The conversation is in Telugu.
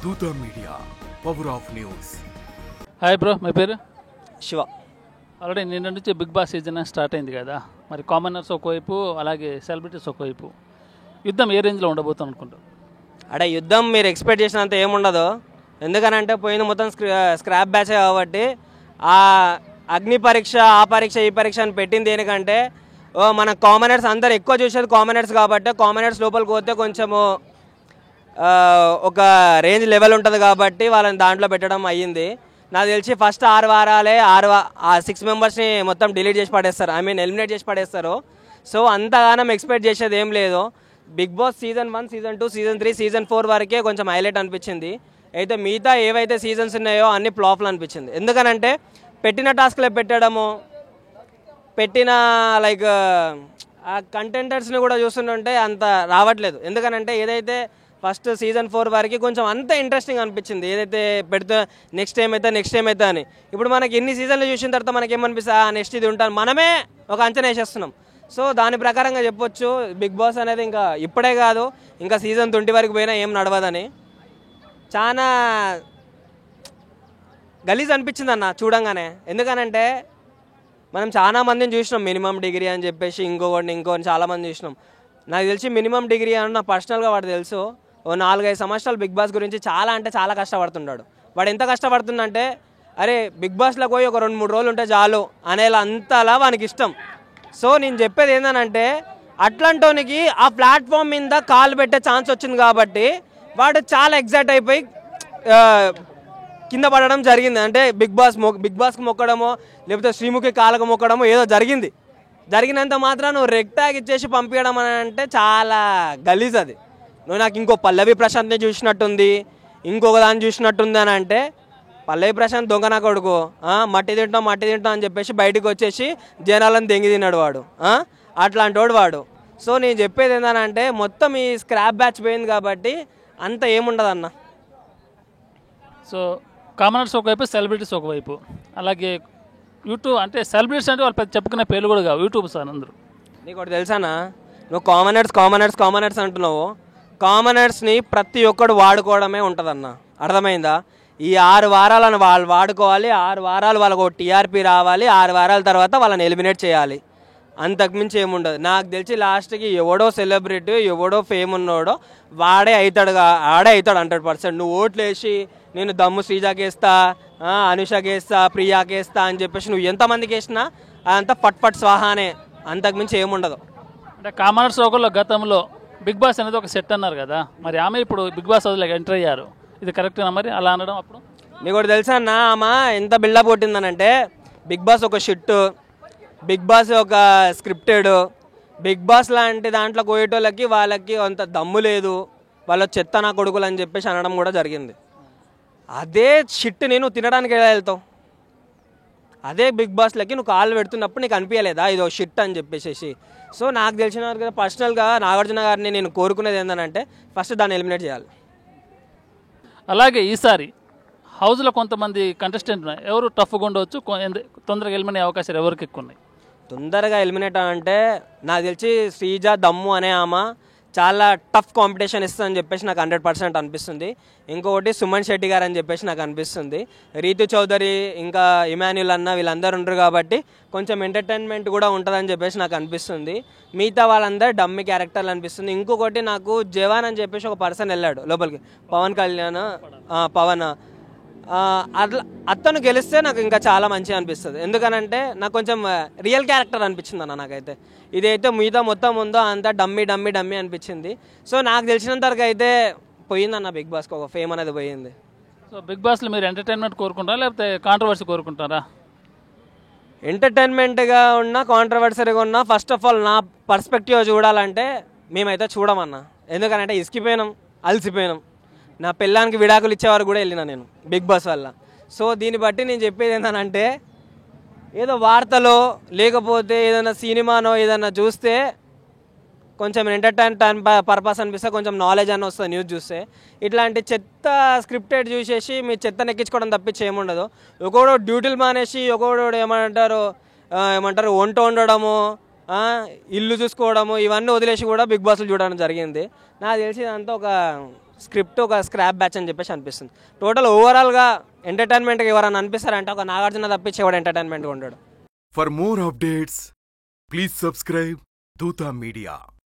దూత media, power of news. Hi bro, మీ పేరు? శివ. ఆల్రెడీ నిన్న నుంచి బిగ్ బాస్ సీజన్ స్టార్ట్ అయింది కదా, మరి కామనర్స్ ఒకవైపు అలాగే సెలబ్రిటీస్ ఒకవైపు, యుద్ధం ఏ రేంజ్లో ఉండబోతుంది అనుకుంటారు? అంటే యుద్ధం మీరు ఎక్స్పెక్ట్ చేసినంత ఏముండదు. ఎందుకనంటే పోయింది మొత్తం స్క్రాప్ బ్యాచ్ కాబట్టి ఆ అగ్ని పరీక్ష, ఆ పరీక్ష, ఈ పరీక్ష అని పెట్టింది దేనికంటే మన కామనర్స్ అందరు ఎక్కువ చూసేది కామనర్స్ కాబట్టి కామనర్స్ లోపలికి పోతే కొంచెము ఒక రేంజ్ లెవెల్ ఉంటుంది కాబట్టి వాళ్ళని దాంట్లో పెట్టడం అయ్యింది. నాకు తెలిసి ఫస్ట్ 6 వారాలే 6 మెంబర్స్ని మొత్తం డిలీట్ చేసి పడేస్తారు, ఎలిమినేట్ చేసి పడేస్తారు. సో అంతగానం ఎక్స్పెక్ట్ చేసేది ఏం లేదు. Bigg Boss season 1, season 2, season 3, season 4 వరకే కొంచెం హైలైట్ అనిపించింది. అయితే మిగతా ఏవైతే సీజన్స్ ఉన్నాయో అన్ని ఫ్లాప్లు అనిపించింది. ఎందుకనంటే పెట్టిన టాస్క్లే పెట్టడము, పెట్టిన లైక్ ఆ కంటెంటర్స్ని కూడా చూస్తుంటే అంత రావట్లేదు. ఎందుకనంటే ఏదైతే ఫస్ట్ సీజన్ 4 వరకు కొంచెం అంత ఇంట్రెస్టింగ్ అనిపించింది, ఏదైతే పెడితే నెక్స్ట్ టైం అయితే అని. ఇప్పుడు మనకి ఎన్ని సీజన్లు చూసిన తర్వాత మనకి ఏమనిపిస్తుంది, నెక్స్ట్ ఇది ఉంటాను మనమే ఒక అంచనా వేసేస్తున్నాం. సో దాని ప్రకారంగా చెప్పొచ్చు బిగ్ బాస్ అనేది ఇంకా ఇప్పుడే కాదు, ఇంకా సీజన్ 20 వరకు పోయినా ఏం నడవదని. చాలా గలీజ్ అనిపించింది అన్న చూడంగానే. ఎందుకనంటే మనం చాలా మందిని చూసినాం, మినిమం డిగ్రీ అని చెప్పేసి ఇంకోటి చాలామంది చూసినాం. నాకు తెలిసి మినిమం డిగ్రీ అని నా పర్సనల్గా వాడు తెలుసు. 4-5 సంవత్సరాలు బిగ్ బాస్ గురించి చాలా అంటే చాలా కష్టపడుతున్నాడు. వాడు ఎంత కష్టపడుతుందంటే అరే బిగ్ బాస్లోకి పోయి ఒక 2-3 రోజులు ఉంటే చాలు అనేలా అంతలా వానికి ఇష్టం. సో నేను చెప్పేది ఏంటంటే అట్లాంటోనికి ఆ ప్లాట్ఫామ్ మీద కాలు పెట్టే ఛాన్స్ వచ్చింది కాబట్టి వాడు చాలా ఎగ్జైట్ అయిపోయి కింద పడడం జరిగింది. అంటే బిగ్ బాస్కి మొక్కడమో లేకపోతే శ్రీముఖి కాళ్ళకు మొక్కడమో ఏదో జరిగినంత మాత్రం నువ్వు రెక్టాగ్ ఇచ్చేసి పంపించడం అని అంటే చాలా గలీజ్ అది. నువ్వు నాకు ఇంకో పల్లవి ప్రశాంత్ని చూసినట్టుంది, ఇంకొక దాన్ని చూసినట్టుంది అని అంటే పల్లవి ప్రశాంత్ దొంగ నా కొడుకు, మట్టి తింటాం అని చెప్పేసి బయటకు వచ్చేసి జనాలను దెంగి తిన్నాడు వాడు, అట్లాంటి వాడు. సో నేను చెప్పేది ఏంటంటే మొత్తం ఈ స్క్రాప్ బ్యాచ్ పోయింది కాబట్టి అంత ఏముండదు అన్న. సో కామనర్స్ ఒకవైపు, సెలబ్రిటీస్ ఒకవైపు, అలాగే యూట్యూబ్ అంటే సెలబ్రిటీస్ అంటే వాళ్ళు పెద్ద చెప్పుకునే పేర్లు కూడా కావు, యూట్యూబ్ సార్ అందరూ. నీకు ఒకటి తెలుసానా, నువ్వు కామనర్స్ అంటున్నావు. కామనర్స్ని ప్రతి ఒక్కడు వాడుకోవడమే ఉంటుందన్న, అర్థమైందా? ఈ 6 వారాలను వాళ్ళు వాడుకోవాలి, 6 వారాలు వాళ్ళకు టీఆర్పీ రావాలి, 6 వారాల తర్వాత వాళ్ళని ఎలిమినేట్ చేయాలి, అంతకుమించి ఏముండదు. నాకు తెలిసి లాస్ట్కి ఎవడో సెలబ్రిటీ, ఎవడో ఫేమ్ ఉన్నోడో ఆడే అవుతాడు 100%. నువ్వు ఓట్లు వేసి నేను దమ్ము శ్రీజాకి వేస్తా, అనుషకి వేస్తా, ప్రియాకి వేస్తా అని చెప్పేసి నువ్వు ఎంతమందికి వేసినా అదంతా పట్ స్వాహానే, అంతకుమించి ఏముండదు. అంటే కామనర్స్ ఒకళ్ళు గతంలో బిగ్ బాస్ అనేది ఒక సెట్ అన్నారు కదా, మరి ఆమె ఇప్పుడు బిగ్ బాస్ హౌస్లోకి ఎంటర్ అయ్యారు, ఇది కరెక్టేనా మరి అలా అనడం? అప్పుడు నీకు ఒకటి తెలుసా అన్న, ఆమె ఎంత బిల్డప్ కొట్టిందనంటే బిగ్ బాస్ ఒక షిట్, బిగ్ బాస్ ఒక స్క్రిప్టెడ్, బిగ్ బాస్ లాంటి దాంట్లో పోయేటోళ్ళకి వాళ్ళకి అంత దమ్ము లేదు, వాళ్ళ చెత్త నా కొడుకులు అని చెప్పేసి అనడం కూడా జరిగింది. అదే షిట్ నేను తినడానికి ఎలా వెళ్తావు? అదే బిగ్ బాస్లకి నువ్వు కాళ్ళు పెడుతున్నప్పుడు నీకు అనిపించలేదా ఇదో షిట్ అని చెప్పేసి? సో నాకు తెలిసిన వరకు పర్సనల్గా నాగార్జున గారిని నేను కోరుకునేది ఏంటంటే ఫస్ట్ దాన్ని ఎలిమినేట్ చేయాలి. అలాగే ఈసారి హౌస్లో కొంతమంది కంటెస్టెంట్ ఎవరు టఫ్గా ఉండవచ్చు, తొందరగా ఎలిమినేట్ అవకాశాలు ఎవరికి ఎక్కువ ఉన్నాయి? తొందరగా ఎలిమినేట్ అంటే నాకు తెలిసి శ్రీజ దమ్ము అనే ఆమె చాలా టఫ్ కాంపిటీషన్ ఇస్తుందని చెప్పేసి నాకు 100% అనిపిస్తుంది. ఇంకొకటి సుమన్ శెట్టి గారు అని చెప్పేసి నాకు అనిపిస్తుంది. రీతు చౌదరి ఇంకా ఇమాన్యుల్ అన్న వీళ్ళందరూ ఉండరు కాబట్టి కొంచెం ఎంటర్టైన్మెంట్ కూడా ఉంటుందని చెప్పేసి నాకు అనిపిస్తుంది. మిగతా వాళ్ళందరూ డమ్మి క్యారెక్టర్లు అనిపిస్తుంది. ఇంకొకటి నాకు జవాన్ అని చెప్పేసి ఒక పర్సన్ వెళ్ళాడు లోపలికి, పవన్ కళ్యాణ్, అట్లా అతను గెలిస్తే నాకు ఇంకా చాలా మంచిగా అనిపిస్తుంది. ఎందుకనంటే నాకు కొంచెం రియల్ క్యారెక్టర్ అనిపించింది అన్న నాకైతే. ఇదైతే మిగతా మొత్తం ఉందో అంతా డమ్మీ అనిపించింది. సో నాకు తెలిసినంత వరకు అయితే పోయిందన్న బిగ్ బాస్కి ఒక ఫేమ్ అనేది పోయింది. సో బిగ్ బాస్లో మీరు ఎంటర్టైన్మెంట్ కోరుకుంటారా లేకపోతే కాంట్రవర్సీ కోరుకుంటారా? ఎంటర్టైన్మెంట్గా ఉన్నా కాంట్రవర్సరీగా ఉన్నా ఫస్ట్ ఆఫ్ ఆల్ నా పర్స్పెక్టివ్ చూడాలంటే మేమైతే చూడమన్నా. ఎందుకనంటే ఇసుకిపోయినాం, అలసిపోయినాం. నా పిల్లానికి విడాకులు ఇచ్చేవారు కూడా వెళ్ళినా నేను బిగ్ బాస్ వల్ల. సో దీన్ని బట్టి నేను చెప్పేది ఏంటంటే ఏదో వార్తలో లేకపోతే ఏదైనా సినిమానో ఏదైనా చూస్తే కొంచెం ఎంటర్టైన్ పర్పస్ అనిపిస్తే కొంచెం నాలెడ్జ్ అని వస్తుంది న్యూస్ చూస్తే. ఇట్లాంటి చెత్త స్క్రిప్టెడ్ చూసేసి మీ చెత్తను ఎక్కించుకోవడం తప్పించి ఏముండదు. ఒకడో డ్యూటీలు మానేసి ఒకడో ఏమంటారు వంట వండడము, ఇల్లు చూసుకోవడము, ఇవన్నీ వదిలేసి కూడా బిగ్ బాస్లు చూడడం జరిగింది. నాకు తెలిసి ఇదంతా ఒక స్క్రిప్ట్ ఒక స్క్రాప్ బ్యాచ్ అని చెప్పేసి అనిపిస్తుంది. టోటల్ ఓవరాల్గా ఎంటర్టైన్మెంట్గా ఎవరైనా అనిపిస్తారంటే ఒక నాగార్జున తప్పించి ఎవడు ఎంటర్టైన్మెంట్గా ఉంటాడు. For more updates, please subscribe Dutta Media.